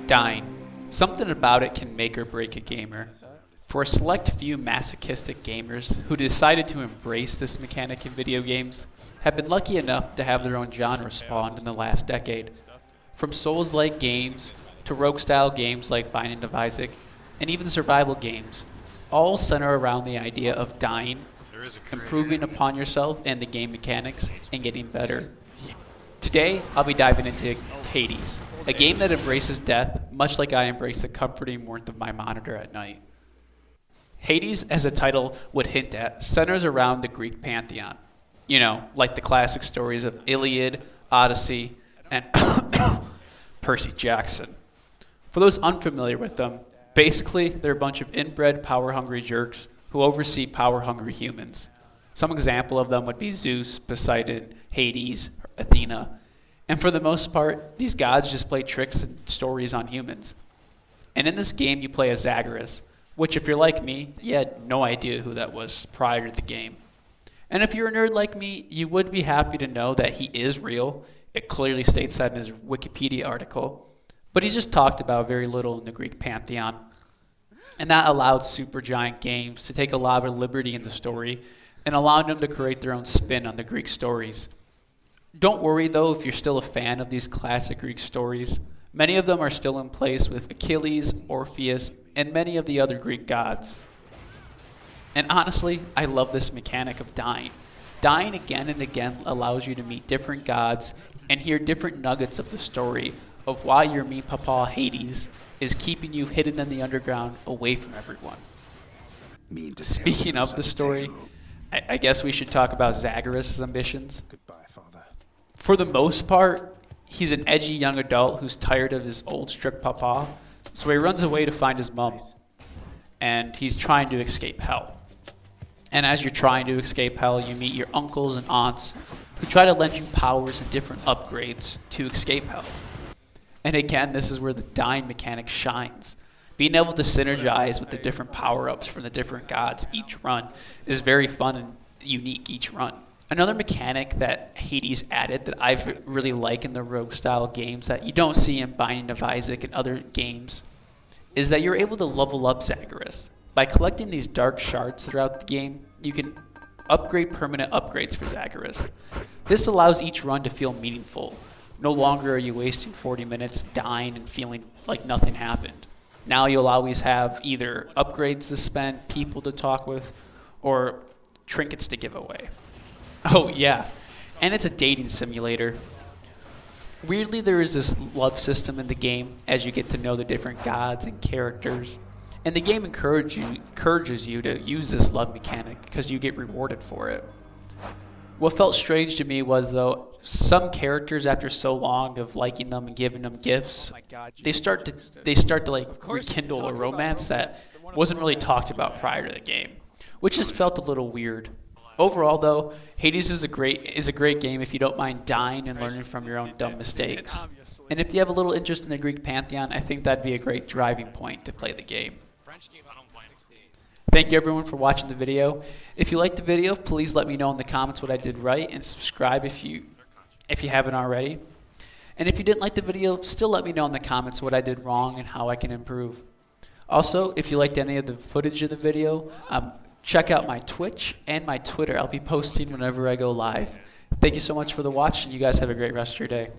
Dying. Something about it can make or break a gamer. For a select few masochistic gamers who decided to embrace this mechanic in video games, have been lucky enough to have their own genre spawned in the last decade. From Souls-like games to rogue-style games like Binding of Isaac, and even survival games, all center around the idea of dying, improving upon yourself and the game mechanics, and getting better. Today, I'll be diving into Hades, a game that embraces death much like I embrace the comforting warmth of my monitor at night. Hades, as the title would hint at, centers around the Greek pantheon. You know, like the classic stories of Iliad, Odyssey, and Percy Jackson. For those unfamiliar with them, basically they're a bunch of inbred power-hungry jerks who oversee power-hungry humans. Some example of them would be Zeus, Poseidon, Hades, Athena. And for the most part, these gods just play tricks and stories on humans. And in this game, you play as Zagreus, which if you're like me, you had no idea who that was prior to the game. And if you're a nerd like me, you would be happy to know that he is real. It clearly states that in his Wikipedia article. But he's just talked about very little in the Greek pantheon. And that allowed Supergiant Games to take a lot of liberty in the story and allowed them to create their own spin on the Greek stories. Don't worry, though, if you're still a fan of these classic Greek stories. Many of them are still in place with Achilles, Orpheus, and many of the other Greek gods. And honestly, I love this mechanic of dying. Dying again and again allows you to meet different gods and hear different nuggets of the story of why your mean papa Hades is keeping you hidden in the underground away from everyone. Speaking of the story, I guess we should talk about Zagreus' ambitions. Goodbye, father. For the most part, he's an edgy young adult who's tired of his old strict papa, so he runs away to find his mom, and he's trying to escape hell. And as you're trying to escape hell, you meet your uncles and aunts who try to lend you powers and different upgrades to escape hell. And again, this is where the dying mechanic shines. Being able to synergize with the different power-ups from the different gods each run is very fun and unique each run. Another mechanic that Hades added that I really like in the rogue-style games that you don't see in Binding of Isaac and other games is that you're able to level up Zagreus. By collecting these dark shards throughout the game, you can upgrade permanent upgrades for Zagreus. This allows each run to feel meaningful. No longer are you wasting 40 minutes dying and feeling like nothing happened. Now you'll always have either upgrades to spend, people to talk with, or trinkets to give away. Oh yeah, and it's a dating simulator. Weirdly, there is this love system in the game as you get to know the different gods and characters. And the game encourages you to use this love mechanic because you get rewarded for it. What felt strange to me was, though, some characters, after so long of liking them and giving them gifts, they start to like rekindle a romance that wasn't really talked about prior to the game, which just felt a little weird. Overall, though, Hades is a great game if you don't mind dying and learning from your own dumb mistakes. And if you have a little interest in the Greek pantheon, I think that'd be a great driving point to play the game. Thank you everyone for watching the video. If you liked the video, please let me know in the comments what I did right and subscribe if you haven't already. And if you didn't like the video, still let me know in the comments what I did wrong and how I can improve. Also, if you liked any of the footage of the video, check out my Twitch and my Twitter. I'll be posting whenever I go live. Thank you so much for the watch, and you guys have a great rest of your day.